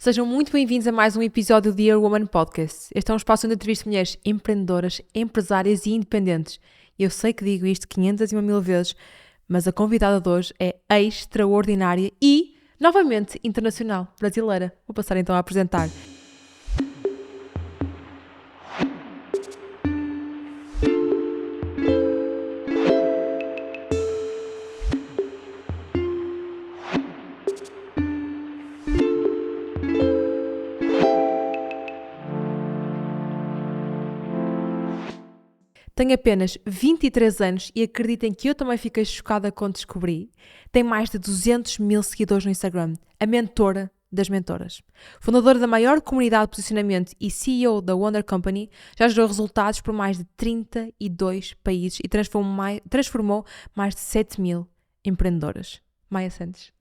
Sejam muito bem-vindos a mais um episódio do Dear Woman Podcast. Este é um espaço onde entrevisto mulheres empreendedoras, empresárias e independentes. Eu sei que digo isto 501.000 vezes, mas a convidada de hoje é extraordinária e, novamente, internacional, brasileira. Vou passar então a apresentar. Tem apenas 23 anos e acreditem que eu também fiquei chocada quando descobri. Tem mais de 200 mil seguidores no Instagram. A mentora das mentoras. Fundadora da maior comunidade de posicionamento e CEO da Wonder Company, já gerou resultados por mais de 32 países e transformou mais de 7 mil empreendedoras. Maia Santos.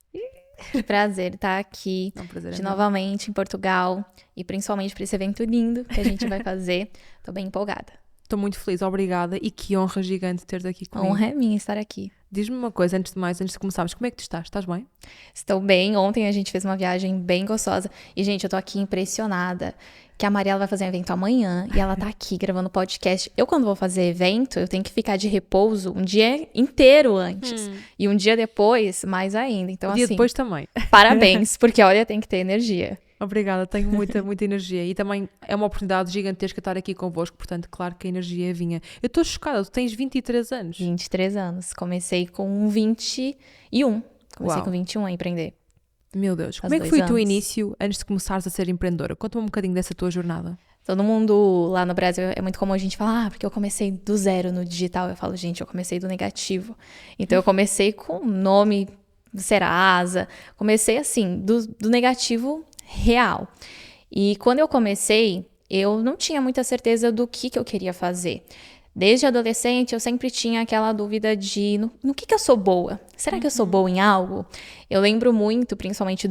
Que prazer estar aqui novamente em Portugal e principalmente por esse evento lindo que a gente vai fazer. Tô bem empolgada. Estou muito feliz, obrigada, e que honra gigante ter-te aqui comigo. A honra é minha estar aqui. Diz-me uma coisa, antes de começarmos, como é que tu estás? Estás bem? Estou bem, ontem a gente fez uma viagem bem gostosa e, gente, eu tô aqui impressionada que a Mariela vai fazer um evento amanhã e ela tá aqui gravando podcast. Eu, quando vou fazer evento, eu tenho que ficar de repouso um dia inteiro antes e um dia depois, mais ainda. Então, um dia depois também. Parabéns, porque, olha, tem que ter energia. Obrigada, tenho muita energia e também é uma oportunidade gigantesca estar aqui convosco, portanto, claro que a energia vinha. Eu estou chocada, tu tens 23 anos. 23 anos, comecei com 21. Comecei Uau. com 21 a empreender. Meu Deus, como é que foi o teu início antes de começares a ser empreendedora? Conta-me um bocadinho dessa tua jornada. Todo mundo lá no Brasil, é muito comum a gente falar, porque eu comecei do zero no digital. Eu falo, gente, eu comecei do negativo. Então, eu comecei com o nome do Serasa, comecei assim, do negativo real. E quando eu comecei, eu não tinha muita certeza do que eu queria fazer. Desde adolescente, eu sempre tinha aquela dúvida de no que eu sou boa? Será que eu sou boa em algo? Eu lembro muito, principalmente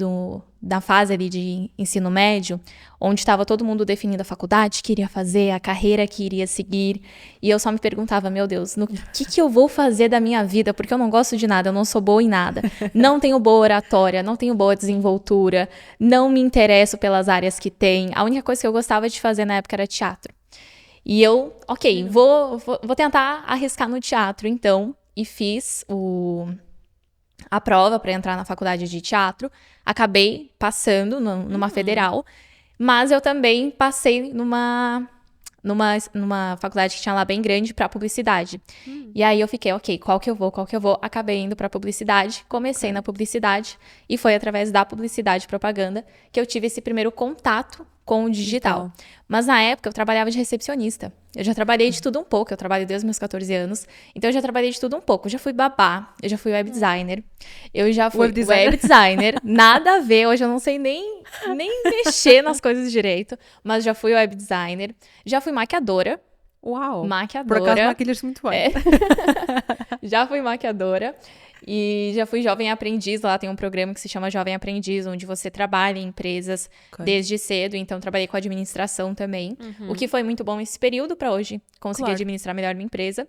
da fase ali de ensino médio, onde estava todo mundo definindo a faculdade que iria fazer, a carreira que iria seguir, e eu só me perguntava, meu Deus, no que eu vou fazer da minha vida? Porque eu não gosto de nada, eu não sou boa em nada. Não tenho boa oratória, não tenho boa desenvoltura, não me interesso pelas áreas que tem. A única coisa que eu gostava de fazer na época era teatro. E eu, vou tentar arriscar no teatro, então, e fiz a prova para entrar na faculdade de teatro. Acabei passando numa federal, mas eu também passei numa faculdade que tinha lá bem grande para publicidade. E aí eu fiquei, qual que eu vou? Acabei indo para publicidade, comecei na publicidade e foi através da publicidade e propaganda que eu tive esse primeiro contato com o digital. Mas na época eu trabalhava de recepcionista. Eu já trabalhei de tudo um pouco, eu trabalho desde os meus 14 anos, então eu já trabalhei de tudo um pouco. Eu já fui babá, eu já fui web designer, eu já fui web designer, nada a ver, hoje eu não sei nem mexer nas coisas direito, mas já fui web designer, já fui maquiadora. Uau! Maquiadora. Por acaso maquilhas muito bem. Já fui maquiadora e já fui jovem aprendiz. Lá tem um programa que se chama Jovem Aprendiz, onde você trabalha em empresas desde cedo. Então, trabalhei com administração também. O que foi muito bom nesse período para hoje conseguir administrar melhor minha empresa.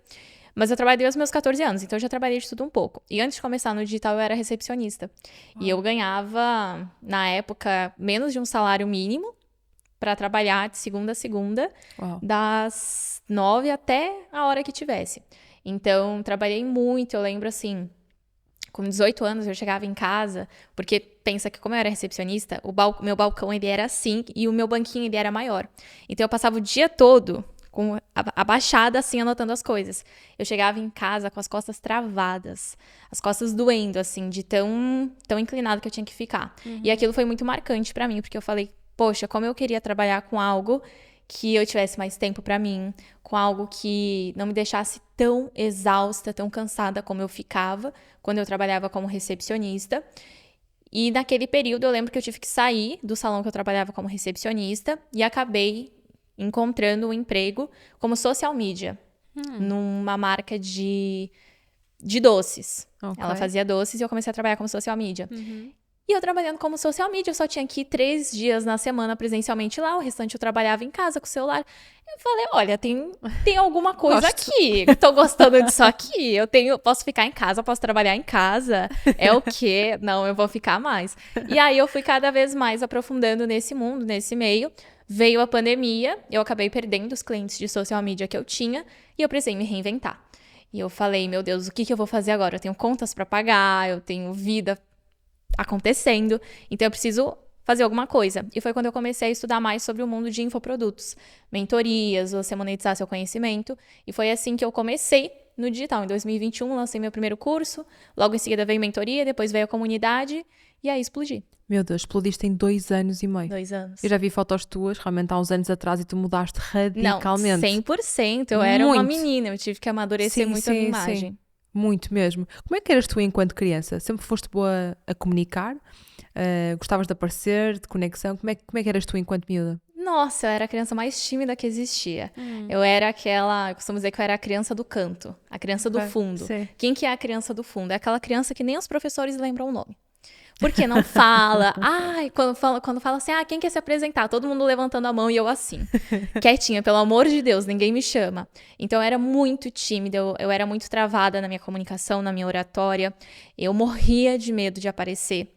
Mas eu trabalhei aos meus 14 anos, então eu já trabalhei de tudo um pouco. E antes de começar no digital, eu era recepcionista. E eu ganhava, na época, menos de um salário mínimo para trabalhar de segunda a segunda, das 9 até a hora que tivesse. Então, trabalhei muito, eu lembro assim, com 18 anos eu chegava em casa, porque pensa que como eu era recepcionista, meu balcão ele era assim e o meu banquinho ele era maior. Então, eu passava o dia todo com abaixada assim, anotando as coisas. Eu chegava em casa com as costas travadas, as costas doendo, assim, de tão inclinado que eu tinha que ficar. E aquilo foi muito marcante pra mim, porque eu falei, poxa, como eu queria trabalhar com algo que eu tivesse mais tempo pra mim, com algo que não me deixasse tão exausta, tão cansada como eu ficava quando eu trabalhava como recepcionista. E naquele período eu lembro que eu tive que sair do salão que eu trabalhava como recepcionista e acabei encontrando um emprego como social media numa marca de doces. Ela fazia doces e eu comecei a trabalhar como social media. E eu trabalhando como social media, eu só tinha que ir 3 dias na semana presencialmente lá, o restante eu trabalhava em casa com o celular. Eu falei, olha, tem alguma coisa Gosto. aqui, tô gostando disso aqui, posso ficar em casa, posso trabalhar em casa, é o quê? Não, eu vou ficar mais. E aí eu fui cada vez mais aprofundando nesse mundo, nesse meio. Veio a pandemia, eu acabei perdendo os clientes de social media que eu tinha e eu precisei me reinventar. E eu falei, meu Deus, o que eu vou fazer agora? Eu tenho contas para pagar, eu tenho vida acontecendo, então eu preciso fazer alguma coisa. E foi quando eu comecei a estudar mais sobre o mundo de infoprodutos, mentorias, você monetizar seu conhecimento, e foi assim que eu comecei no digital. Em 2021, lancei meu primeiro curso, logo em seguida veio mentoria, depois veio a comunidade, e aí explodi. Meu Deus, explodiste em 2 anos e meio. 2 anos. Eu já vi fotos tuas, realmente há uns anos atrás, e tu mudaste radicalmente. Não, 100%. Eu era uma Muito. menina, eu tive que amadurecer Sim, muito a minha sim, imagem. sim. Muito mesmo. Como é que eras tu enquanto criança? Sempre foste boa a comunicar? Gostavas de aparecer, de conexão? Como é que eras tu enquanto miúda? Nossa, eu era a criança mais tímida que existia. Eu era eu costumo dizer que eu era a criança do canto, a criança do fundo. Sim. Quem que é a criança do fundo? É aquela criança que nem os professores lembram o nome. Porque não fala. Ai, quando fala assim, quem quer se apresentar? Todo mundo levantando a mão e eu assim. Quietinha, pelo amor de Deus, ninguém me chama. Então eu era muito tímida, eu era muito travada na minha comunicação, na minha oratória. Eu morria de medo de aparecer.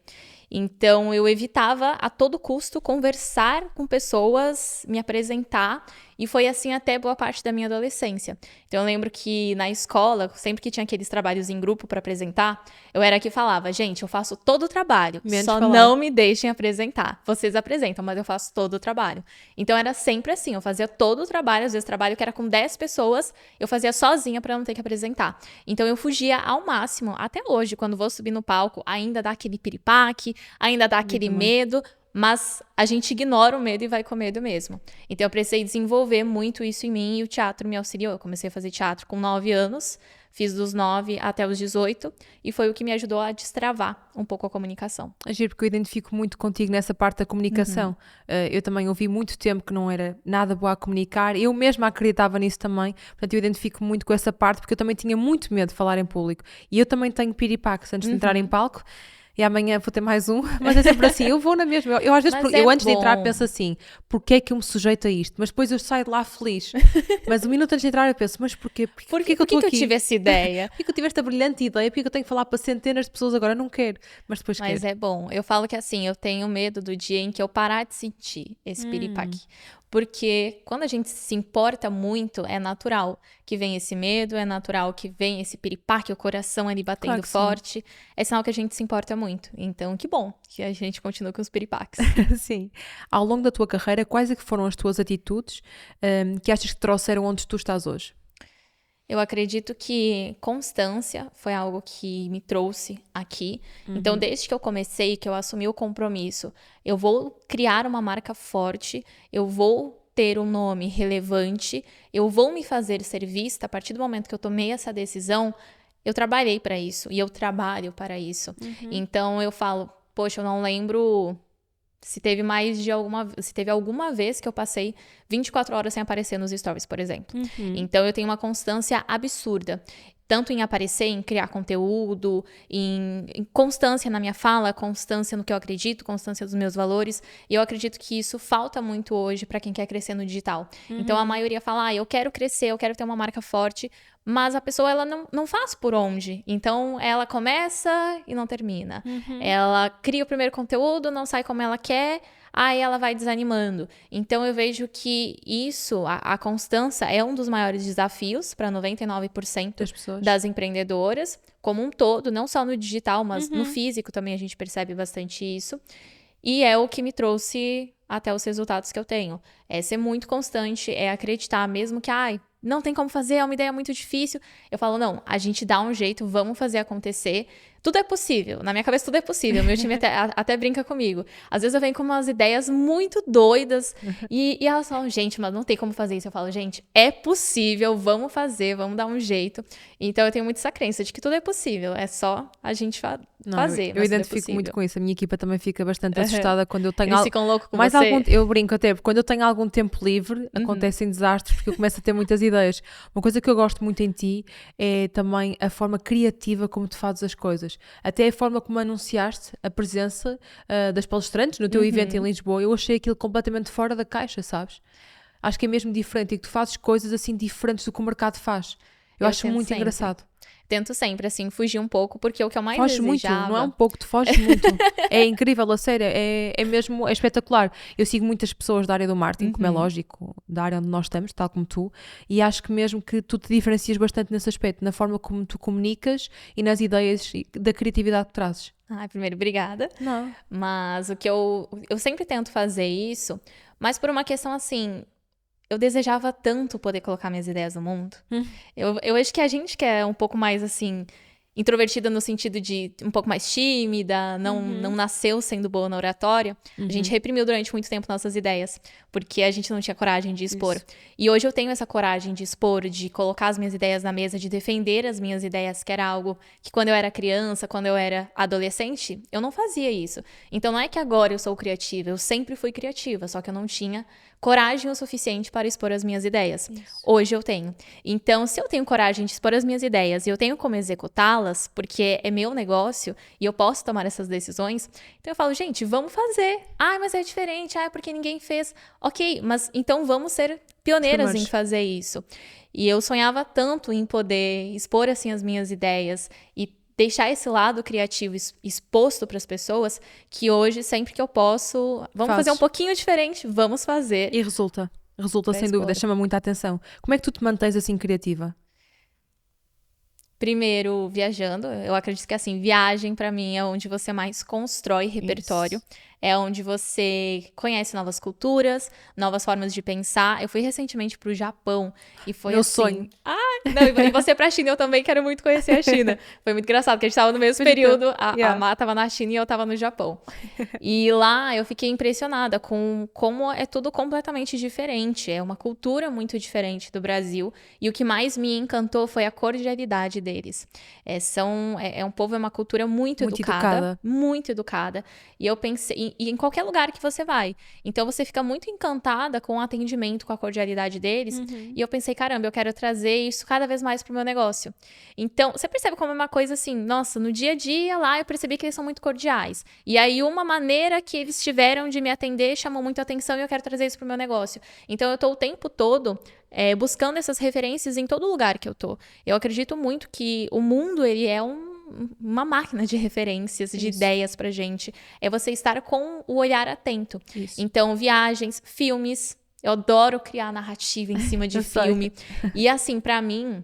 Então eu evitava a todo custo conversar com pessoas, me apresentar, e foi assim até boa parte da minha adolescência. Então eu lembro que na escola, sempre que tinha aqueles trabalhos em grupo para apresentar, eu era a que falava, gente, eu faço todo o trabalho, Menos só falar. não me deixem apresentar. Vocês apresentam, mas eu faço todo o trabalho. Então era sempre assim, eu fazia todo o trabalho, às vezes trabalho que era com 10 pessoas, eu fazia sozinha para não ter que apresentar. Então eu fugia ao máximo, até hoje, quando vou subir no palco, ainda dá aquele piripaque, ainda dá aquele medo, mas a gente ignora o medo e vai com medo mesmo. Então eu precisei desenvolver muito isso em mim e o teatro me auxiliou. Eu comecei a fazer teatro com 9 anos, fiz dos 9 até os 18 e foi o que me ajudou a destravar um pouco a comunicação. Agir, porque eu identifico muito contigo nessa parte da comunicação. Eu também ouvi muito tempo que não era nada boa a comunicar. Eu mesma acreditava nisso também. Portanto, eu identifico muito com essa parte porque eu também tinha muito medo de falar em público. E eu também tenho piripaques antes de entrar em palco. E amanhã vou ter mais um, mas é sempre assim, eu vou na mesma. Eu às vezes, antes de entrar penso assim, porquê é que eu me sujeito a isto? Mas depois eu saio de lá feliz. Mas um minuto antes de entrar eu penso, mas porquê que eu estou aqui? Por que eu tive essa ideia? Por que eu tive esta brilhante ideia? Por que eu tenho que falar para centenas de pessoas agora? Não quero, mas depois quero. Mas é bom. Eu falo que assim, eu tenho medo do dia em que eu parar de sentir esse piripaque. Porque quando a gente se importa muito, é natural que venha esse medo, é natural que venha esse piripaque, o coração ali batendo forte. É sinal que a gente se importa muito. Então, que bom que a gente continua com os piripaques. Sim. Ao longo da tua carreira, quais é que foram as tuas atitudes que achas que te trouxeram onde tu estás hoje? Eu acredito que constância foi algo que me trouxe aqui. Então, desde que eu comecei, que eu assumi o compromisso, eu vou criar uma marca forte, eu vou ter um nome relevante, eu vou me fazer ser vista. A partir do momento que eu tomei essa decisão, eu trabalhei para isso e eu trabalho para isso. Então, eu falo, poxa, eu não lembro se teve alguma vez que eu passei 24 horas sem aparecer nos stories, por exemplo. Então, eu tenho uma constância absurda. Tanto em aparecer, em criar conteúdo, em constância na minha fala, constância no que eu acredito, constância dos meus valores. E eu acredito que isso falta muito hoje para quem quer crescer no digital. Então, a maioria fala, eu quero crescer, eu quero ter uma marca forte, mas a pessoa ela não faz por onde. Então, ela começa e não termina. Ela cria o primeiro conteúdo, não sai como ela quer, aí ela vai desanimando. Então, eu vejo que isso, a constância, é um dos maiores desafios para 99% das empreendedoras, como um todo, não só no digital, mas no físico também a gente percebe bastante isso. E é o que me trouxe até os resultados que eu tenho. É ser muito constante, é acreditar, mesmo que, não tem como fazer, é uma ideia muito difícil. Eu falo, não, a gente dá um jeito, vamos fazer acontecer. Tudo é possível. Na minha cabeça, tudo é possível. Meu time até brinca comigo. Às vezes eu venho com umas ideias muito doidas e elas falam, gente, mas não tem como fazer isso. Eu falo, gente, é possível, vamos fazer, vamos dar um jeito. Então eu tenho muito essa crença de que tudo é possível. É só a gente fazer. Eu identifico muito com isso. A minha equipa também fica bastante assustada quando eu tenho Eles ficam loucos com você. Eu brinco até, porque quando eu tenho algum tempo livre, acontecem desastres, porque eu começo a ter muitas ideias. Uma coisa que eu gosto muito em ti é também a forma criativa como tu fazes as coisas. coisas. Até a forma como anunciaste a presença das palestrantes no teu evento em Lisboa, eu achei aquilo completamente fora da caixa, sabes? Acho que é mesmo diferente e que tu fazes coisas assim diferentes do que o mercado faz. Eu acho tento muito sempre. engraçado. Tento sempre, assim, fugir um pouco, porque o que eu mais Foges muito, desejava... não é um pouco, tu foges muito. É incrível, a sério, é mesmo, é espetacular. Eu sigo muitas pessoas da área do marketing, como é lógico, da área onde nós estamos, tal como tu, e acho que mesmo que tu te diferencias bastante nesse aspecto, na forma como tu comunicas e nas ideias da criatividade que trazes. Primeiro, obrigada. Não. Mas o que eu sempre tento fazer isso, mas por uma questão assim, eu desejava tanto poder colocar minhas ideias no mundo. Eu acho que a gente que é um pouco mais assim, introvertida no sentido de um pouco mais tímida, não nasceu sendo boa na oratória, a gente reprimiu durante muito tempo nossas ideias, porque a gente não tinha coragem de expor. Isso. E hoje eu tenho essa coragem de expor, de colocar as minhas ideias na mesa, de defender as minhas ideias, que era algo que quando eu era criança, quando eu era adolescente, eu não fazia isso. Então não é que agora eu sou criativa, eu sempre fui criativa, só que eu não tinha coragem o suficiente para expor as minhas ideias. Isso. Hoje eu tenho. Então, se eu tenho coragem de expor as minhas ideias e eu tenho como executá-las, porque é meu negócio e eu posso tomar essas decisões, então eu falo, gente, vamos fazer. Mas é diferente. É porque ninguém fez. Ok, mas então vamos ser pioneiras em fazer isso. E eu sonhava tanto em poder expor assim as minhas ideias e deixar esse lado criativo exposto para as pessoas, que hoje, sempre que eu posso, vamos fazer um pouquinho diferente, vamos fazer. E resulta. Resulta sem dúvida, chama muita atenção. Como é que tu te mantens assim criativa? Primeiro, viajando. Eu acredito que, assim, viagem pra mim é onde você mais constrói repertório. Isso. É onde você conhece novas culturas, novas formas de pensar. Eu fui recentemente pro Japão e foi Meu assim... sonho. Não, e você pra China, eu também quero muito conhecer a China. Foi muito engraçado, porque a gente tava no mesmo período. A Má tava na China e eu tava no Japão. E lá eu fiquei impressionada com como é tudo completamente diferente. É uma cultura muito diferente do Brasil. E o que mais me encantou foi a cordialidade deles. É um povo, é uma cultura muito educada. Muito educada. E eu pensei... E em qualquer lugar que você vai. Então, você fica muito encantada com o atendimento, com a cordialidade deles. E eu pensei, caramba, eu quero trazer isso cada vez mais pro meu negócio. Então, você percebe como é uma coisa assim, nossa, no dia a dia lá eu percebi que eles são muito cordiais. E aí, uma maneira que eles tiveram de me atender chamou muito atenção e eu quero trazer isso pro meu negócio. Então, eu tô o tempo todo buscando essas referências em todo lugar que eu tô. Eu acredito muito que o mundo, ele é uma máquina de referências, de ideias pra gente. É você estar com o olhar atento. Isso. Então, viagens, filmes. Eu adoro criar narrativa em cima de filme. E assim, pra mim,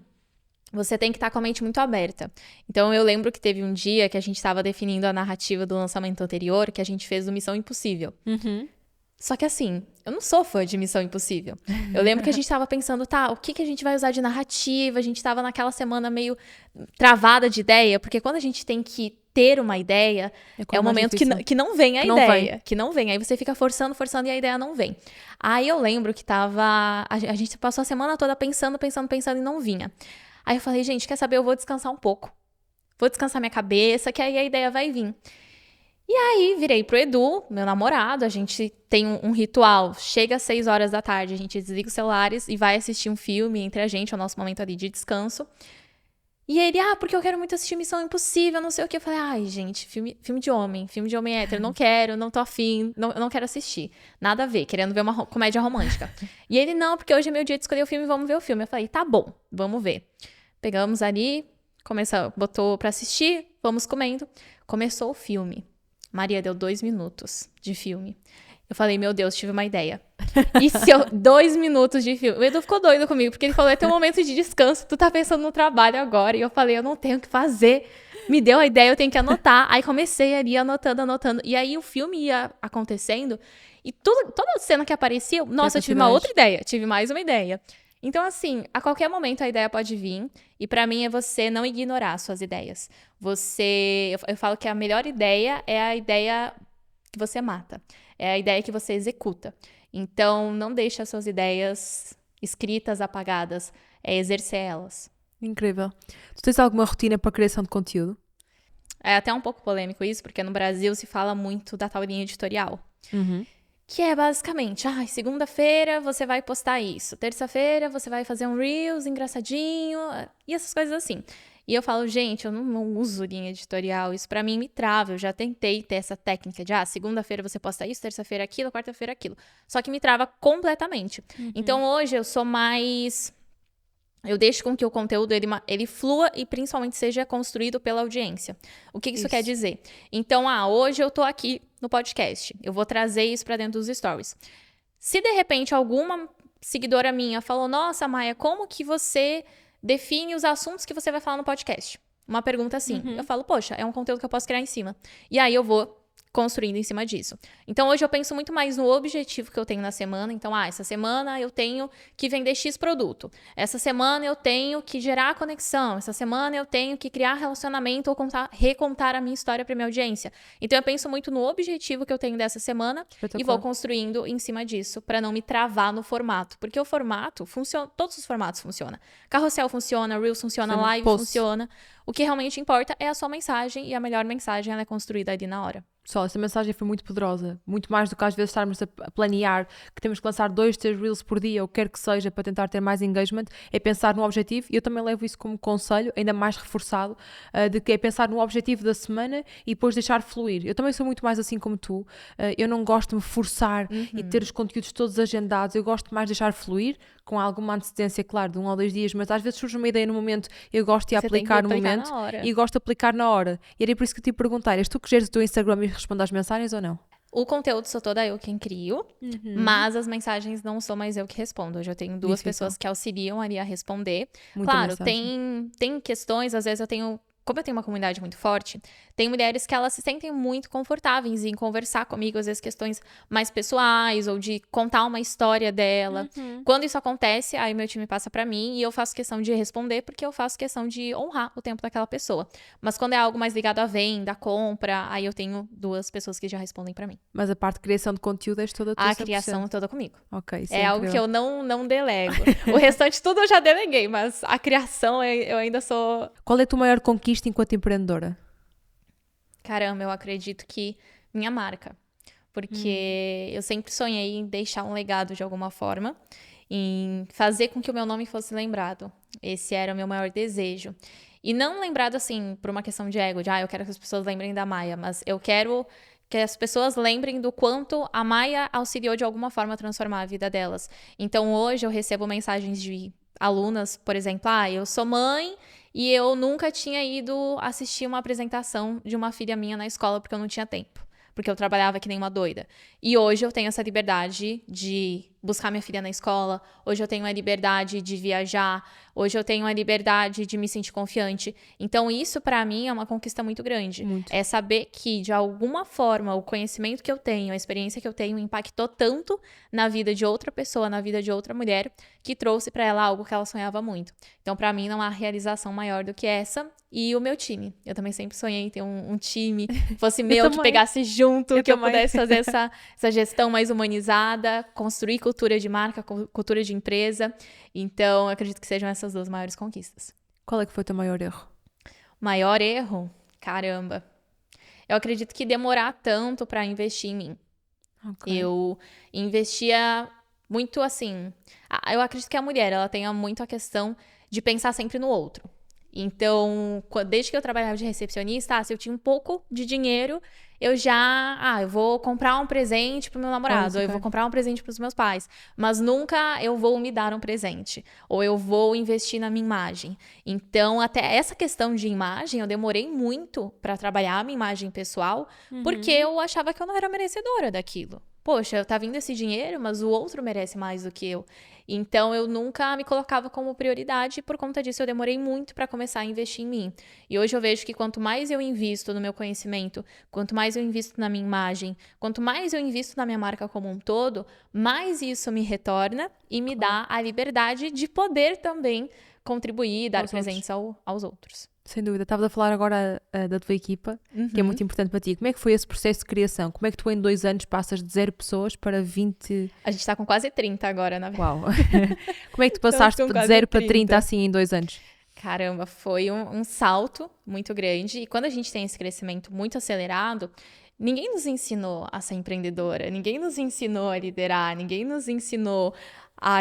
você tem que estar com a mente muito aberta. Então, eu lembro que teve um dia que a gente estava definindo a narrativa do lançamento anterior, que a gente fez do Missão Impossível. Só que assim, eu não sou fã de Missão Impossível. Eu lembro que a gente tava pensando, o que a gente vai usar de narrativa? A gente tava naquela semana meio travada de ideia, porque quando a gente tem que ter uma ideia, é o momento que não vem a ideia. Que não vem. Aí você fica forçando e a ideia não vem. Aí eu lembro que a gente passou a semana toda pensando e não vinha. Aí eu falei, gente, quer saber? Eu vou descansar um pouco. Vou descansar minha cabeça, que aí a ideia vai vir. E aí, virei pro Edu, meu namorado, a gente tem um ritual. Chega às 6 horas da tarde, a gente desliga os celulares e vai assistir um filme entre a gente, é o nosso momento ali de descanso. E ele, porque eu quero muito assistir Missão Impossível, não sei o que. Eu falei, gente, filme de homem hétero, não quero, não tô afim, não quero assistir. Nada a ver, querendo ver uma comédia romântica. E ele, não, porque hoje é meu dia de escolher o filme, vamos ver o filme. Eu falei, tá bom, vamos ver. Pegamos ali, botou pra assistir, vamos comendo. Começou o filme. Maria, deu 2 minutos de filme. Eu falei, meu Deus, tive uma ideia. E se 2 minutos de filme? O Edu ficou doido comigo, porque ele falou, é teu momento de descanso, tu tá pensando no trabalho agora. E eu falei, eu não tenho o que fazer. Me deu a ideia, eu tenho que anotar. Aí comecei ali, anotando. E aí o filme ia acontecendo. E toda cena que aparecia, nossa, eu tive uma outra ideia. Tive mais uma ideia. Então, assim, a qualquer momento a ideia pode vir. E pra mim é você não ignorar suas ideias. Eu falo que a melhor ideia é a ideia que você mata. É a ideia que você executa. Então, não deixe as suas ideias escritas, apagadas. É exercer elas. Incrível. Tu tens alguma rotina para a criação de conteúdo? É até um pouco polêmico isso, porque no Brasil se fala muito da tal linha editorial. Que é basicamente, segunda-feira você vai postar isso. Terça-feira você vai fazer um Reels engraçadinho. E essas coisas assim. E eu falo, gente, eu não uso linha editorial, isso pra mim me trava. Eu já tentei ter essa técnica de, segunda-feira você posta isso, terça-feira aquilo, quarta-feira aquilo. Só que me trava completamente. Então hoje eu sou mais... Eu deixo com que o conteúdo ele flua e principalmente seja construído pela audiência. O que isso quer dizer? Então, hoje eu tô aqui no podcast. Eu vou trazer isso pra dentro dos stories. Se de repente alguma seguidora minha falou, nossa, Maia, como que você define os assuntos que você vai falar no podcast? Uma pergunta assim. Eu falo, poxa, é um conteúdo que eu posso criar em cima. E aí eu vou construindo em cima disso. Então, hoje eu penso muito mais no objetivo que eu tenho na semana. Então, essa semana eu tenho que vender X produto. Essa semana eu tenho que gerar conexão. Essa semana eu tenho que criar relacionamento ou recontar a minha história para minha audiência. Então, eu penso muito no objetivo que eu tenho dessa semana e vou construindo em cima disso para não me travar no formato. Porque o formato funciona, todos os formatos funcionam. Carrossel funciona, Reels funciona, Live funciona. O que realmente importa é a sua mensagem e a melhor mensagem ela é construída ali na hora. Pessoal, essa mensagem foi muito poderosa. Muito mais do que às vezes estarmos a planear que temos que lançar 2, 3 Reels por dia, ou quer que seja, para tentar ter mais engagement, é pensar no objetivo. E eu também levo isso como conselho, ainda mais reforçado, de que é pensar no objetivo da semana e depois deixar fluir. Eu também sou muito mais assim como tu. Eu não gosto de me forçar e ter os conteúdos todos agendados. Eu gosto mais de deixar fluir, com alguma antecedência, claro, de 1 ou 2 dias, mas às vezes surge uma ideia no momento, eu gosto de aplicar no momento e gosto de aplicar na hora. E era por isso que eu te ia perguntar, és tu que geres o teu Instagram e responde às mensagens ou não? O conteúdo sou toda eu quem crio, mas as mensagens não sou mais eu que respondo. Hoje eu tenho 2 pessoas que auxiliam ali a responder. Muita claro, mensagem. tem questões, às vezes eu tenho... Como eu tenho uma comunidade muito forte, tem mulheres que elas se sentem muito confortáveis em conversar comigo, às vezes questões mais pessoais ou de contar uma história dela. Quando isso acontece, aí meu time passa pra mim e eu faço questão de responder porque eu faço questão de honrar o tempo daquela pessoa. Mas quando é algo mais ligado à venda, à compra, aí eu tenho 2 pessoas que já respondem pra mim. Mas a parte de criação de conteúdo é toda tua. A criação é toda comigo. Ok, isso é algo incrível. que eu não delego. O restante tudo eu já deleguei, mas a criação eu ainda sou... Qual é a tua maior conquista enquanto empreendedora? Caramba, eu acredito que minha marca. Porque eu sempre sonhei em deixar um legado de alguma forma, em fazer com que o meu nome fosse lembrado. Esse era o meu maior desejo. E não lembrado assim por uma questão de ego, de eu quero que as pessoas lembrem da Maia, mas eu quero que as pessoas lembrem do quanto a Maia auxiliou de alguma forma a transformar a vida delas. Então hoje eu recebo mensagens de alunas, por exemplo, eu sou mãe e eu nunca tinha ido assistir uma apresentação de uma filha minha na escola porque eu não tinha tempo. Porque eu trabalhava que nem uma doida. E hoje eu tenho essa liberdade de buscar minha filha na escola. Hoje eu tenho a liberdade de viajar. Hoje eu tenho a liberdade de me sentir confiante. Então isso pra mim é uma conquista muito grande. Muito. É saber que de alguma forma o conhecimento que eu tenho, a experiência que eu tenho impactou tanto na vida de outra pessoa, na vida de outra mulher, que trouxe pra ela algo que ela sonhava muito. Então pra mim não há realização maior do que essa. E o meu time. Eu também sempre sonhei em ter um time que fosse meu, que pegasse junto, que eu pudesse fazer essa gestão mais humanizada, construir cultura de marca, cultura de empresa. Então, eu acredito que sejam essas 2 maiores conquistas. Qual é que foi o teu maior erro? Maior erro? Caramba. Eu acredito que demorar tanto para investir em mim. Okay. Eu investia muito assim... Eu acredito que a mulher, ela tenha muito a questão de pensar sempre no outro. Então, desde que eu trabalhava de recepcionista, se eu tinha um pouco de dinheiro, eu já... eu vou comprar um presente pro meu namorado, ou eu vou comprar um presente pros meus pais. Mas nunca eu vou me dar um presente. Ou eu vou investir na minha imagem. Então, até essa questão de imagem, eu demorei muito para trabalhar a minha imagem pessoal, porque eu achava que eu não era merecedora daquilo. Poxa, tá vindo esse dinheiro, mas o outro merece mais do que eu. Então, eu nunca me colocava como prioridade e por conta disso eu demorei muito para começar a investir em mim. E hoje eu vejo que quanto mais eu invisto no meu conhecimento, quanto mais eu invisto na minha imagem, quanto mais eu invisto na minha marca como um todo, mais isso me retorna e me dá a liberdade de poder também contribuir e dar presentes aos outros. Sem dúvida. Estavas a falar agora da tua equipa, que é muito importante para ti. Como é que foi esse processo de criação? Como é que tu em 2 anos passas de 0 pessoas para 20... A gente está com quase 30 agora, na verdade. Uau! Como é que tu passaste de 0 para 30 assim em 2 anos? Caramba, foi um salto muito grande. E quando a gente tem esse crescimento muito acelerado, ninguém nos ensinou a ser empreendedora, ninguém nos ensinou a liderar, ninguém nos ensinou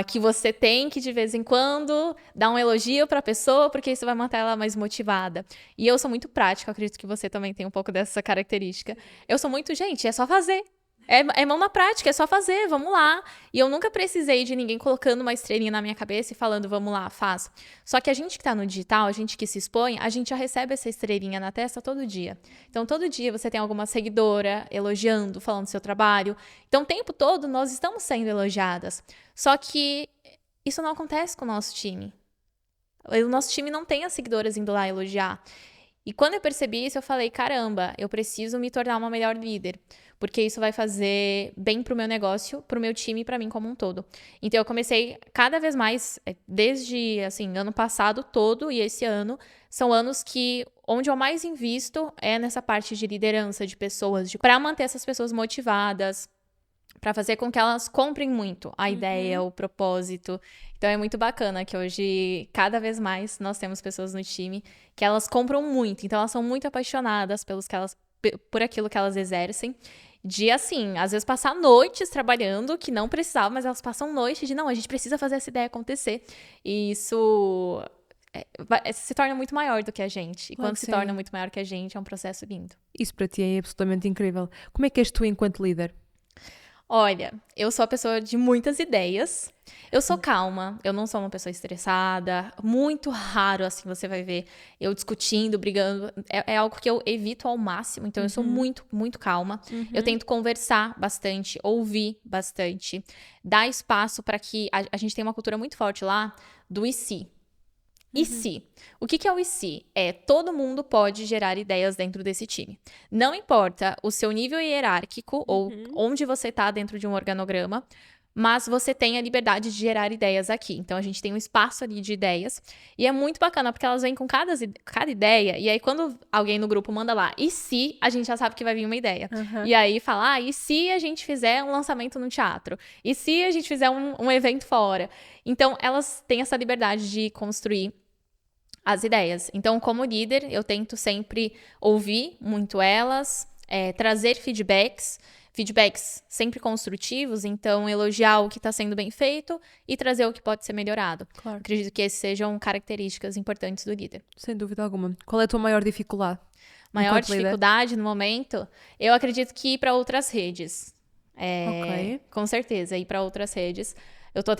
Que você tem que, de vez em quando, dar um elogio para a pessoa, porque isso vai manter ela mais motivada. E eu sou muito prática, acredito que você também tem um pouco dessa característica. Eu sou muito, gente, é só fazer. É mão na prática, é só fazer, vamos lá. E eu nunca precisei de ninguém colocando uma estrelinha na minha cabeça e falando, vamos lá, faz. Só que a gente que tá no digital, a gente que se expõe, a gente já recebe essa estrelinha na testa todo dia. Então, todo dia você tem alguma seguidora elogiando, falando do seu trabalho. Então, o tempo todo nós estamos sendo elogiadas. Só que isso não acontece com o nosso time. O nosso time não tem as seguidoras indo lá elogiar. E quando eu percebi isso, eu falei, caramba, eu preciso me tornar uma melhor líder, porque isso vai fazer bem pro meu negócio, pro meu time e pra mim como um todo. Então, eu comecei cada vez mais, desde, assim, ano passado todo e esse ano, são anos que, onde eu mais invisto é nessa parte de liderança de pessoas, para manter essas pessoas motivadas, para fazer com que elas comprem muito a ideia, o propósito. Então é muito bacana que hoje, cada vez mais, nós temos pessoas no time que elas compram muito. Então elas são muito apaixonadas por aquilo que elas exercem. De, assim, às vezes passar noites trabalhando, que não precisava, mas elas passam noites de, não, a gente precisa fazer essa ideia acontecer. E isso se torna muito maior do que a gente. E Claro quando se torna muito maior que a gente, é um processo lindo. Isso para ti é absolutamente incrível. Como é que és tu enquanto líder? Olha, eu sou a pessoa de muitas ideias. Eu sou calma, eu não sou uma pessoa estressada. Muito raro, assim, você vai ver eu discutindo, brigando. É algo que eu evito ao máximo. Então, eu sou muito, muito calma. Eu tento conversar bastante, ouvir bastante. Dar espaço para que... A gente tem uma cultura muito forte lá do e se. E se? O que é o e se? Todo mundo pode gerar ideias dentro desse time. Não importa o seu nível hierárquico ou onde você está dentro de um organograma, mas você tem a liberdade de gerar ideias aqui. Então, a gente tem um espaço ali de ideias. E é muito bacana, porque elas vêm com cada ideia. E aí, quando alguém no grupo manda lá, e se, a gente já sabe que vai vir uma ideia. E aí, fala, e se a gente fizer um lançamento no teatro? E se a gente fizer um evento fora? Então, elas têm essa liberdade de construir as ideias. Então, como líder, eu tento sempre ouvir muito elas, trazer feedbacks sempre construtivos, então elogiar o que está sendo bem feito e trazer o que pode ser melhorado. Claro. Acredito que essas sejam características importantes do líder. Sem dúvida alguma. Qual é a tua maior dificuldade? Maior dificuldade no momento, eu acredito que ir para outras redes. Com certeza, ir para outras redes. Eu tô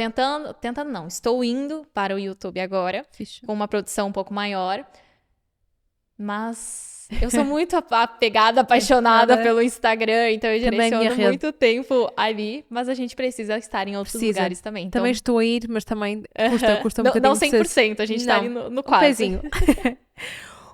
estou indo para o YouTube agora, com uma produção um pouco maior, mas eu sou muito apegada, apaixonada pelo Instagram, então eu direciono muito tempo ali, mas a gente precisa estar em outros lugares também. Então... Também estou a ir, mas também custa um bocadinho. Não 100%, a gente está ali no quase. Pezinho.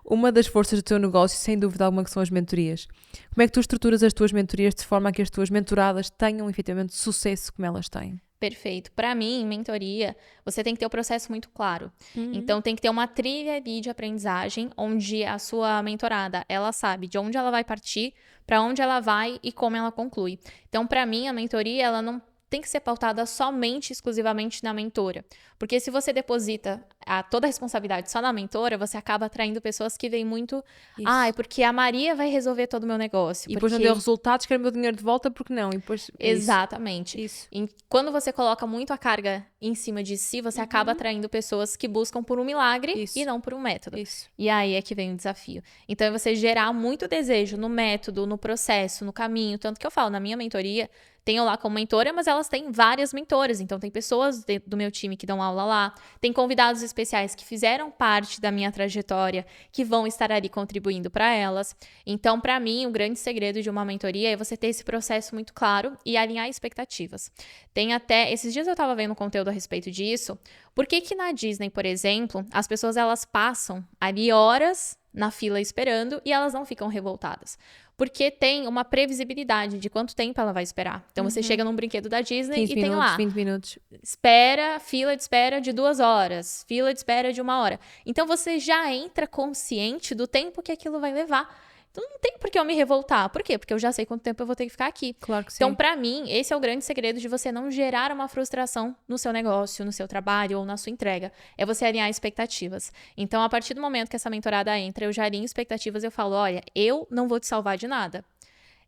Uma das forças do teu negócio, sem dúvida alguma, que são as mentorias. Como é que tu estruturas as tuas mentorias de forma a que as tuas mentoradas tenham efetivamente sucesso como elas têm? Perfeito. Para mim, mentoria, você tem que ter o processo muito claro. Então, tem que ter uma trilha ali de aprendizagem, onde a sua mentorada, ela sabe de onde ela vai partir, para onde ela vai e como ela conclui. Então, para mim, a mentoria, ela não tem que ser pautada somente, exclusivamente na mentora. Porque se você deposita toda a responsabilidade só na mentora, você acaba atraindo pessoas que veem muito... é porque a Maria vai resolver todo o meu negócio. E depois não deu resultados, quero meu dinheiro de volta, porque não? E depois, exatamente. Isso. E quando você coloca muito a carga em cima de si, você acaba atraindo pessoas que buscam por um milagre e não por um método. E aí é que vem o desafio. Então, é você gerar muito desejo no método, no processo, no caminho. Tanto que eu falo, na minha mentoria... Tenho lá como mentora, mas elas têm várias mentoras. Então, tem pessoas do meu time que dão aula lá. Tem convidados especiais que fizeram parte da minha trajetória, que vão estar ali contribuindo para elas. Então, para mim, o grande segredo de uma mentoria é você ter esse processo muito claro e alinhar expectativas. Tem até... Esses dias eu estava vendo conteúdo a respeito disso. Por que na Disney, por exemplo, as pessoas elas passam ali horas na fila esperando e elas não ficam revoltadas? Porque tem uma previsibilidade de quanto tempo ela vai esperar. Então, você chega num brinquedo da Disney e tem lá... 20 minutos. Fila de espera de 2 horas. Fila de espera de 1 hora. Então, você já entra consciente do tempo que aquilo vai levar. Então, não tem por que eu me revoltar. Por quê? Porque eu já sei quanto tempo eu vou ter que ficar aqui. Claro que sim. Então, pra mim, esse é o grande segredo de você não gerar uma frustração no seu negócio, no seu trabalho ou na sua entrega. É você alinhar expectativas. Então, a partir do momento que essa mentorada entra, eu já alinho expectativas e eu falo, olha, eu não vou te salvar de nada.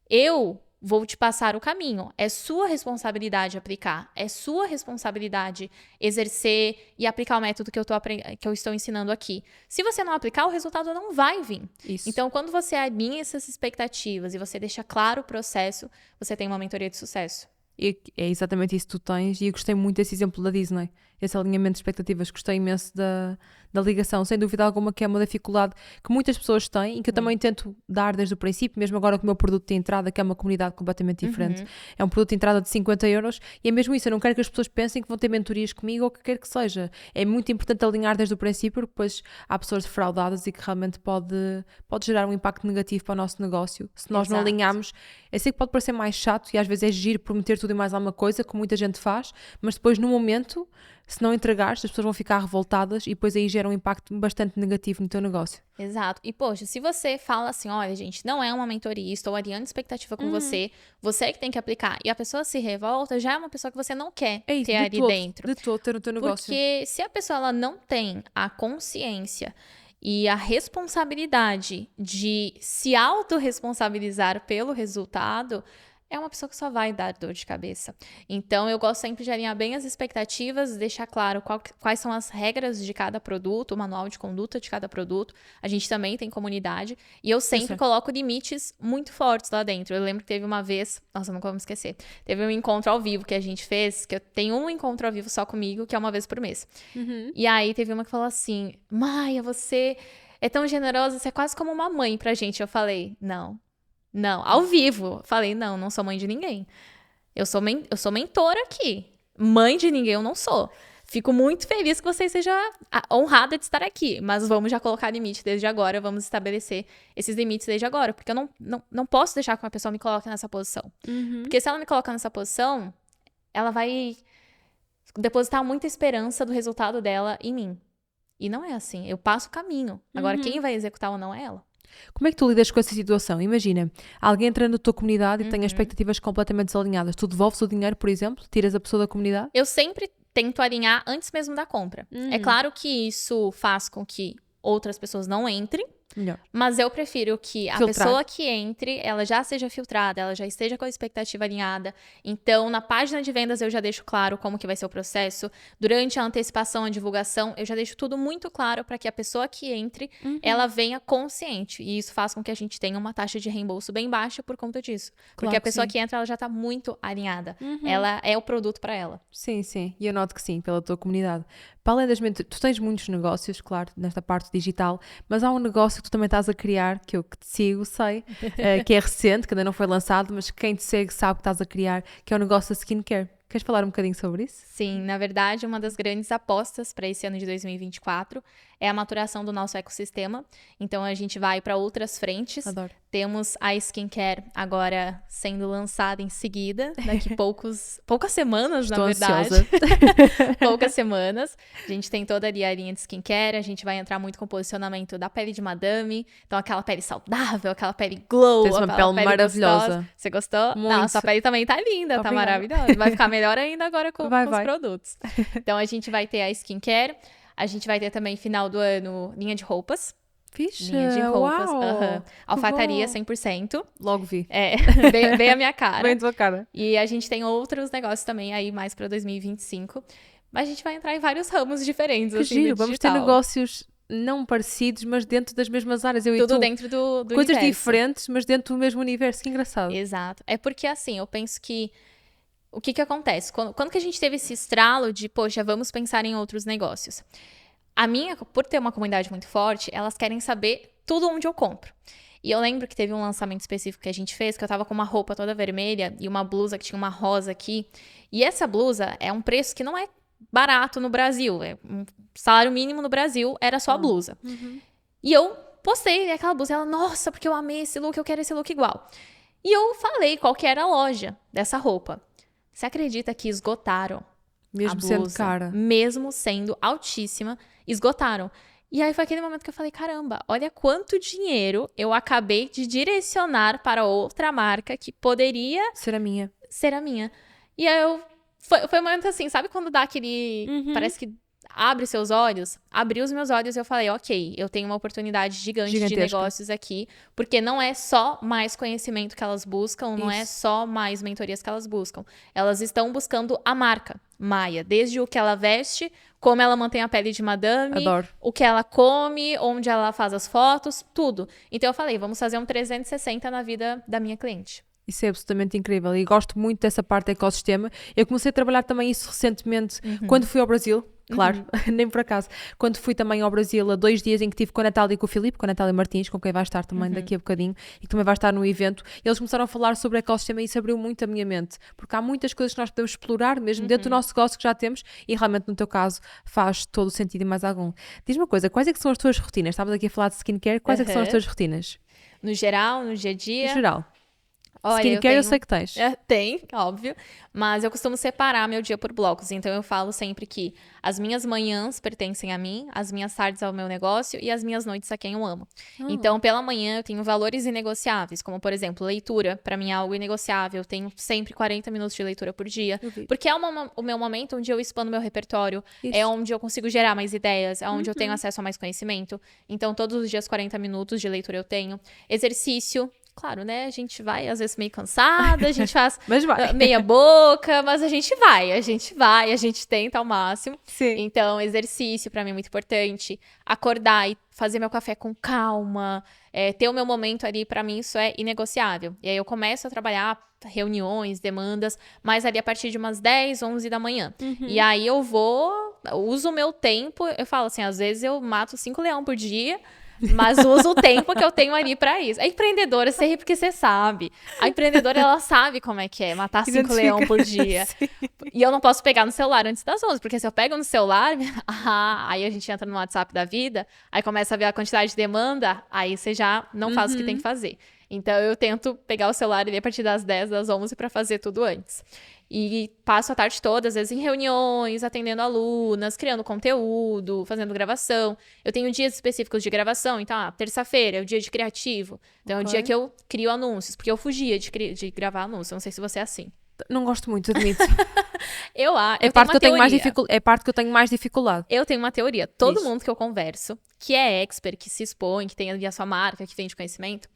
Eu vou te passar o caminho. É sua responsabilidade aplicar. É sua responsabilidade exercer e aplicar o método que eu estou ensinando aqui. Se você não aplicar, o resultado não vai vir. Isso. Então, quando você alinha essas expectativas e você deixa claro o processo, você tem uma mentoria de sucesso. E é exatamente isso que tu tens, e eu gostei muito desse exemplo da Disney, esse alinhamento de expectativas, gostei imenso da ligação, sem dúvida alguma que é uma dificuldade que muitas pessoas têm e que eu também tento dar desde o princípio, mesmo agora com o meu produto de entrada, que é uma comunidade completamente diferente, é um produto de entrada de 50 euros, e é mesmo isso, eu não quero que as pessoas pensem que vão ter mentorias comigo ou o que quer que seja, é muito importante alinhar desde o princípio, porque depois há pessoas defraudadas e que realmente pode gerar um impacto negativo para o nosso negócio, se nós não alinharmos. Eu sei que pode parecer mais chato e às vezes é giro prometer tudo e mais alguma coisa, como muita gente faz, mas depois no momento, se não entregares, as pessoas vão ficar revoltadas e depois aí gera um impacto bastante negativo no teu negócio. Exato. E, poxa, se você fala assim, olha, gente, não é uma mentoria, estou alinhando expectativa com você que tem que aplicar, e a pessoa se revolta, já é uma pessoa que você não quer ter ali dentro. De todo ter no teu negócio. Porque se a pessoa ela não tem a consciência e a responsabilidade de se autorresponsabilizar pelo resultado, é uma pessoa que só vai dar dor de cabeça. Então, eu gosto sempre de alinhar bem as expectativas, deixar claro quais são as regras de cada produto, o manual de conduta de cada produto. A gente também tem comunidade. E eu sempre coloco limites muito fortes lá dentro. Eu lembro que teve uma vez, nossa, nunca vou me esquecer, teve um encontro ao vivo que a gente fez, que eu tenho um encontro ao vivo só comigo, que é uma vez por mês. E aí, teve uma que falou assim, Maia, você é tão generosa, você é quase como uma mãe pra gente. Eu falei, não, ao vivo. Falei, não sou mãe de ninguém. Eu sou mentora aqui. Mãe de ninguém eu não sou. Fico muito feliz que você seja honrada de estar aqui. Mas vamos já colocar limite desde agora. Vamos estabelecer esses limites desde agora. Porque eu não posso deixar que uma pessoa me coloque nessa posição. Porque se ela me colocar nessa posição, ela vai depositar muita esperança do resultado dela em mim. E não é assim. Eu passo o caminho. Agora, quem vai executar ou não é ela. Como é que tu lidas com essa situação? Imagina, alguém entra na tua comunidade e tem expectativas completamente desalinhadas. Tu devolves o dinheiro, por exemplo? Tiras a pessoa da comunidade? Eu sempre tento alinhar antes mesmo da compra. É claro que isso faz com que outras pessoas não entrem, Melhor. mas eu prefiro que a pessoa que entre, ela já seja filtrada, ela já esteja com a expectativa alinhada. Então, na página de vendas eu já deixo claro como que vai ser o processo. Durante a antecipação, a divulgação, eu já deixo tudo muito claro para que a pessoa que entre, ela venha consciente. E isso faz com que a gente tenha uma taxa de reembolso bem baixa por conta disso. Porque a pessoa que entra, ela já está muito alinhada. Ela é o produto para ela. Sim. E eu noto que sim, pela tua comunidade. Para além das tu tens muitos negócios, claro, nesta parte digital, mas há um negócio que tu também estás a criar, que eu que te sigo, sei, que é recente, que ainda não foi lançado, mas quem te segue sabe que estás a criar, que é o negócio da skincare. Queres falar um bocadinho sobre isso? Sim, na verdade, uma das grandes apostas para esse ano de 2024 é a maturação do nosso ecossistema. Então, a gente vai para outras frentes. Adoro. Temos a skincare agora sendo lançada em seguida, daqui poucas semanas, Estou na verdade. ansiosa. Poucas semanas. A gente tem toda ali a linha de skincare, a gente vai entrar muito com o posicionamento da pele de madame. Então, aquela pele saudável, aquela pele glow, Tens uma aquela pele maravilhosa. gostosa. Você gostou? Muito. Não, sua pele também tá linda, Obrigada. tá maravilhosa. Vai ficar melhor ainda agora com Vai. os produtos. Então, a gente vai ter a skincare, a gente vai ter também, final do ano, linha de roupas. Fixe, Linha de roupas. uau, Alfaiataria bom. 100%. Logo vi. É, bem a minha cara. Bem tua cara. E a gente tem outros negócios também aí mais para 2025. Mas a gente vai entrar em vários ramos diferentes. Que assim, giro, do vamos ter digital. negócios não parecidos, mas dentro das mesmas áreas. Eu e Tudo tu. dentro do Coisas universo. diferentes, mas dentro do mesmo universo. Que engraçado. Exato. É porque, assim, eu penso que... O que acontece? Quando que a gente teve esse estralo de, poxa, vamos pensar em outros negócios? Por ter uma comunidade muito forte, elas querem saber tudo onde eu compro. E eu lembro que teve um lançamento específico que a gente fez, que eu tava com uma roupa toda vermelha e uma blusa que tinha uma rosa aqui. E essa blusa é um preço que não é barato no Brasil. É um salário mínimo no Brasil, era só a blusa. E eu postei aquela blusa. Ela, nossa, porque eu amei esse look, eu quero esse look igual. E eu falei qual que era a loja dessa roupa. Você acredita que esgotaram? Mesmo a sendo blusa, cara. mesmo sendo altíssima, esgotaram. E aí foi aquele momento que eu falei, caramba, olha quanto dinheiro eu acabei de direcionar para outra marca que poderia Ser a minha. ser a minha. E aí foi um momento assim, sabe quando dá aquele... Parece que abre seus olhos, abriu os meus olhos e eu falei, ok, eu tenho uma oportunidade gigante de negócios aqui, porque não é só mais conhecimento que elas buscam, não é só mais mentorias que elas buscam. Elas estão buscando a marca Maia, desde o que ela veste, como ela mantém a pele de madame, Adoro. o que ela come, onde ela faz as fotos, tudo. Então eu falei, vamos fazer um 360 na vida da minha cliente. Isso é absolutamente incrível e gosto muito dessa parte do ecossistema. Eu comecei a trabalhar também isso recentemente, quando fui ao Brasil, claro, nem por acaso. Quando fui também ao Brasil há 2 dias em que estive com a Natália e com o Filipe, com a Natália Martins, com quem vai estar também daqui a bocadinho, e que também vai estar no evento. Eles começaram a falar sobre o ecossistema e isso abriu muito a minha mente, porque há muitas coisas que nós podemos explorar, mesmo dentro do nosso negócio que já temos, e realmente no teu caso faz todo o sentido e mais algum. Diz-me uma coisa, quais é que são as tuas rotinas? Estavas aqui a falar de skincare, quais é que são as tuas rotinas? No geral, no dia a dia... No geral. Olha, Skincare eu sei que tens. Tem, óbvio. Mas eu costumo separar meu dia por blocos. Então, eu falo sempre que as minhas manhãs pertencem a mim, as minhas tardes ao meu negócio e as minhas noites a quem eu amo. Então, pela manhã, eu tenho valores inegociáveis, como, por exemplo, leitura. Para mim é algo inegociável. Eu tenho sempre 40 minutos de leitura por dia. Porque é o meu momento onde eu expando meu repertório. Isso. É onde eu consigo gerar mais ideias. É onde eu tenho acesso a mais conhecimento. Então, todos os dias, 40 minutos de leitura eu tenho. Exercício. Claro, né? A gente vai, às vezes, meio cansada, a gente faz Mas vai. meia boca, mas a gente tenta ao máximo. Sim. Então, exercício pra mim é muito importante. Acordar e fazer meu café com calma, ter o meu momento ali, pra mim isso é inegociável. E aí eu começo a trabalhar reuniões, demandas, mas ali a partir de umas 10, 11 da manhã. E aí eu uso o meu tempo, eu falo assim, às vezes eu mato 5 leões por dia, mas uso o tempo que eu tenho ali pra isso. A empreendedora, você ri porque você sabe. A empreendedora, ela sabe como é que é matar 5 leões por dia. Sim. E eu não posso pegar no celular antes das 11, porque se eu pego no celular, aí a gente entra no WhatsApp da vida, aí começa a ver a quantidade de demanda, aí você já não faz o que tem que fazer. Então, eu tento pegar o celular ali a partir das 10, das 11 pra fazer tudo antes. E passo a tarde toda, às vezes em reuniões, atendendo alunas, criando conteúdo, fazendo gravação. Eu tenho dias específicos de gravação, então, terça-feira é o dia de criativo. Então, é o dia que eu crio anúncios, porque eu fugia de gravar anúncios. Não sei se você é assim. Não gosto muito, admito. É a parte que eu tenho mais dificuldade. Eu tenho uma teoria. Todo mundo que eu converso, que é expert, que se expõe, que tem ali a sua marca, que vende conhecimento,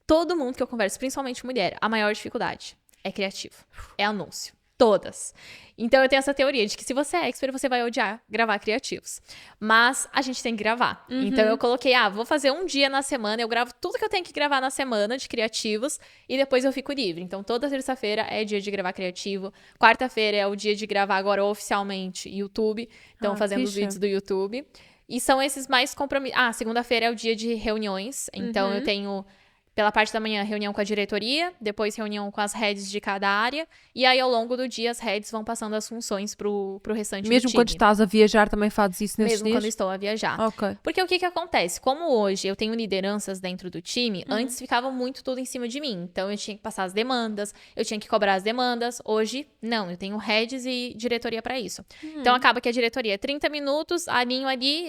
todo mundo que eu converso, principalmente mulher, a maior dificuldade é criativo, é anúncio. Todas. Então, eu tenho essa teoria de que se você é expert, você vai odiar gravar criativos. Mas a gente tem que gravar. Então, eu coloquei, vou fazer um dia na semana, eu gravo tudo que eu tenho que gravar na semana de criativos e depois eu fico livre. Então, toda terça-feira é dia de gravar criativo. Quarta-feira é o dia de gravar agora oficialmente YouTube. Então, fazendo os vídeos do YouTube. E são esses mais compromissos. Segunda-feira é o dia de reuniões. Então, eu tenho... Pela parte da manhã, reunião com a diretoria, depois reunião com as heads de cada área, e aí ao longo do dia as heads vão passando as funções pro restante do time. Mesmo quando estás a viajar também fazes isso nesses dias? Mesmo quando estou a viajar. Ok. Porque o que acontece? Como hoje eu tenho lideranças dentro do time, antes ficava muito tudo em cima de mim. Então eu tinha que passar as demandas, eu tinha que cobrar as demandas. Hoje, não, eu tenho heads e diretoria para isso. Então acaba que a diretoria é 30 minutos, alinho ali,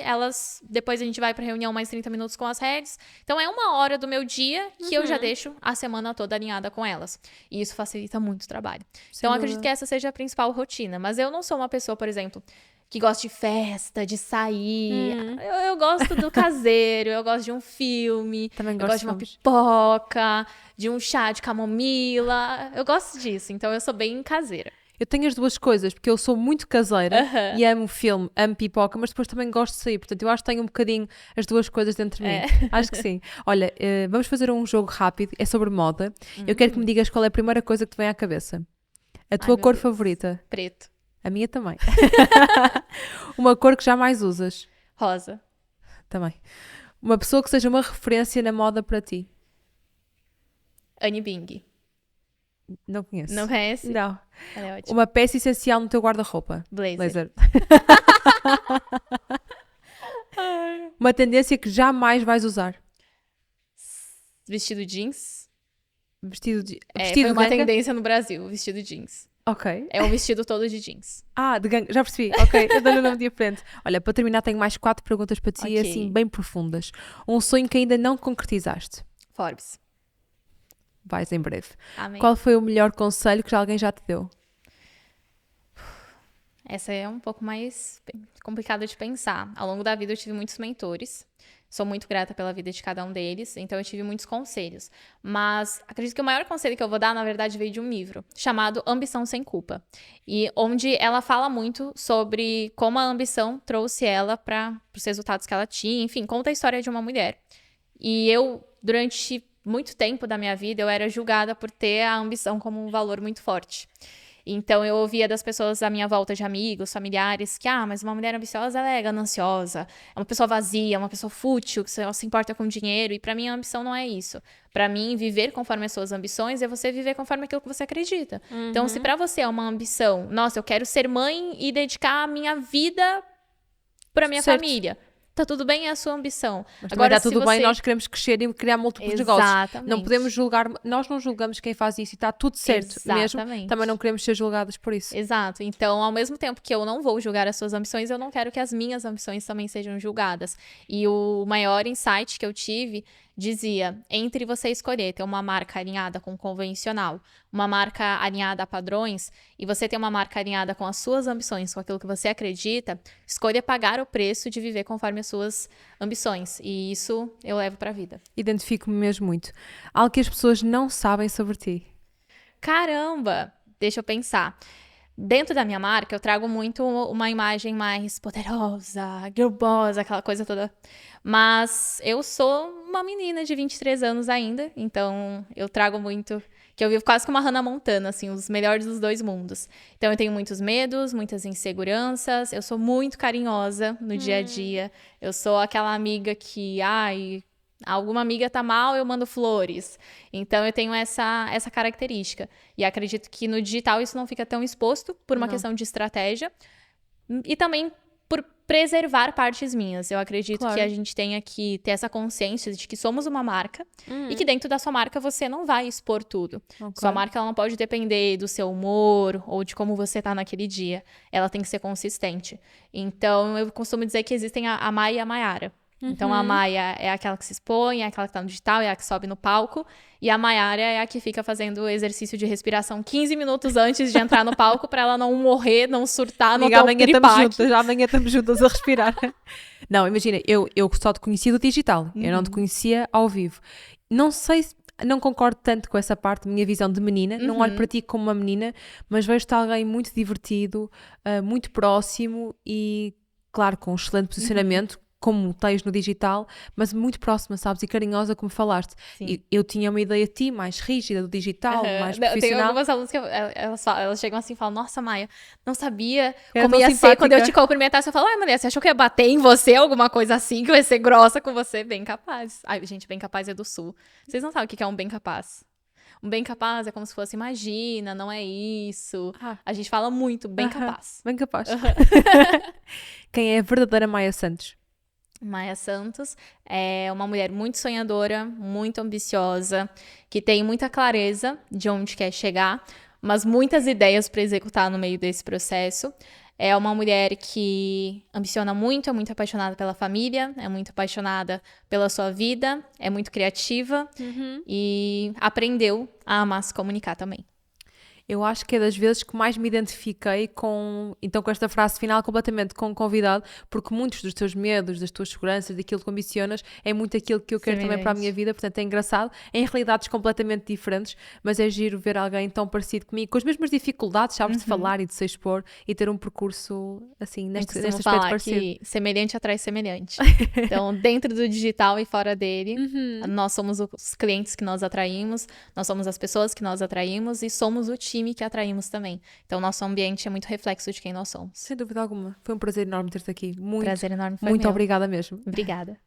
depois a gente vai pra reunião mais 30 minutos com as heads. Então é 1 hora do meu dia que eu já deixo a semana toda alinhada com elas. E isso facilita muito o trabalho. Então, eu acredito que essa seja a principal rotina. Mas eu não sou uma pessoa, por exemplo, que gosta de festa, de sair. Eu gosto do caseiro, eu gosto de um filme. Também eu gosto de uma pipoca, de um chá de camomila. Eu gosto disso. Então, eu sou bem caseira. Eu tenho as duas coisas, porque eu sou muito caseira e amo filme, amo pipoca, mas depois também gosto de sair. Portanto, eu acho que tenho um bocadinho as duas coisas dentro de mim. Acho que sim. Olha, vamos fazer um jogo rápido, é sobre moda. Eu quero que me digas qual é a primeira coisa que te vem à cabeça. A tua cor favorita? Preto. A minha também. Uma cor que jamais usas? Rosa. Também. Uma pessoa que seja uma referência na moda para ti? Anne Bing. Não conheço. Não conhece? Não. Ela é ótima. Uma peça essencial no teu guarda-roupa? Blazer. Uma tendência que jamais vais usar? Vestido jeans. Vestido Foi uma ganga? tendência no Brasil, vestido jeans. Ok. É um vestido todo de jeans. De ganga, já percebi. Ok, eu dou-lhe o nome de frente. Olha, para terminar tenho mais 4 perguntas para ti, Ok. assim, bem profundas. Um sonho que ainda não concretizaste? Forbes. Vais em breve. Amém. Qual foi o melhor conselho que alguém já te deu? Essa é um pouco mais complicada de pensar. Ao longo da vida eu tive muitos mentores. Sou muito grata pela vida de cada um deles, então eu tive muitos conselhos. Mas acredito que o maior conselho que eu vou dar, na verdade, veio de um livro chamado Ambição Sem Culpa. E onde ela fala muito sobre como a ambição trouxe ela para os resultados que ela tinha. Enfim, conta a história de uma mulher. E eu, durante muito tempo da minha vida, eu era julgada por ter a ambição como um valor muito forte. Então, eu ouvia das pessoas à minha volta, de amigos, familiares, que, mas uma mulher ambiciosa, ela é gananciosa, é uma pessoa vazia, uma pessoa fútil, que só se importa com dinheiro. E pra mim, a ambição não é isso. Pra mim, viver conforme as suas ambições é você viver conforme aquilo que você acredita. Então, se pra você é uma ambição, nossa, eu quero ser mãe e dedicar a minha vida pra minha família. Tá tudo bem, é a sua ambição. Mas agora tá tudo bem, nós queremos crescer e criar múltiplos negócios. Não podemos julgar, nós não julgamos quem faz isso e está tudo certo mesmo. Também não queremos ser julgadas por isso. Exato. Então, ao mesmo tempo que eu não vou julgar as suas ambições, eu não quero que as minhas ambições também sejam julgadas. E o maior insight que eu tive dizia, entre você escolher ter uma marca alinhada com o convencional, uma marca alinhada a padrões, e você ter uma marca alinhada com as suas ambições, com aquilo que você acredita, escolha pagar o preço de viver conforme as suas ambições. E isso eu levo pra vida. Identifico-me mesmo muito. Algo que as pessoas não sabem sobre ti. Caramba! Deixa eu pensar. Dentro da minha marca, eu trago muito uma imagem mais poderosa, girl boss, aquela coisa toda. Mas eu sou uma menina de 23 anos ainda, então eu trago muito, que eu vivo quase como uma Hannah Montana, assim, os melhores dos dois mundos. Então eu tenho muitos medos, muitas inseguranças, eu sou muito carinhosa no dia a dia. Eu sou aquela amiga que, alguma amiga tá mal, eu mando flores. Então, eu tenho essa característica. E acredito que no digital isso não fica tão exposto por uma questão de estratégia. E também por preservar partes minhas. Eu acredito que a gente tenha que ter essa consciência de que somos uma marca. E que dentro da sua marca você não vai expor tudo. Sua marca ela não pode depender do seu humor ou de como você tá naquele dia. Ela tem que ser consistente. Então, eu costumo dizer que existem a Maia e a Maiara. Então, a Maia é aquela que se expõe, é aquela que tá no digital, é a que sobe no palco. E a Maiara é a que fica fazendo o exercício de respiração 15 minutos antes de entrar no palco pra ela não morrer, não surtar, não ter um piripaque. Amanhã estamos juntas a respirar. Não, imagina, eu só te conhecia do digital. Eu não te conhecia ao vivo. Não sei se... Não concordo tanto com essa parte, minha visão de menina. Não olho para ti como uma menina, mas vejo-te alguém muito divertido, muito próximo e, claro, com um excelente posicionamento, como tens no digital, mas muito próxima, sabes? E carinhosa, como falaste. Eu tinha uma ideia de ti mais rígida do digital, mais profissional. Tem algumas alunas que elas chegam assim e falam, nossa, Maia, não sabia como ia ser quando eu te cumprimentasse. Eu falo, Maria, você achou que eu ia bater em você, alguma coisa assim, que eu ia ser grossa com você? Bem capaz. Ai, gente, bem capaz é do Sul. Vocês não sabem o que é um bem capaz? Um bem capaz é como se fosse, imagina, não é isso. A gente fala muito, bem capaz. Bem capaz. Quem é a verdadeira Maia Santos? Maia Santos é uma mulher muito sonhadora, muito ambiciosa, que tem muita clareza de onde quer chegar, mas muitas ideias para executar no meio desse processo. É uma mulher que ambiciona muito, é muito apaixonada pela família, é muito apaixonada pela sua vida, é muito criativa e aprendeu a amar se comunicar também. Eu acho que é das vezes que mais me identifiquei com esta frase final completamente com o convidado, porque muitos dos teus medos, das tuas seguranças, daquilo que ambicionas, é muito aquilo que eu quero também para a minha vida, portanto é engraçado, em realidades completamente diferentes, mas é giro ver alguém tão parecido comigo, com as mesmas dificuldades, sabes, de falar e de se expor e ter um percurso assim, neste aspecto parecido. Que semelhante atrai semelhante. Então, dentro do digital e fora dele, nós somos os clientes que nós atraímos, nós somos as pessoas que nós atraímos e somos o time que atraímos também. Então, nosso ambiente é muito reflexo de quem nós somos. Sem dúvida alguma. Foi um prazer enorme ter-te aqui. Prazer enorme foi muito meu. Obrigada mesmo. Obrigada.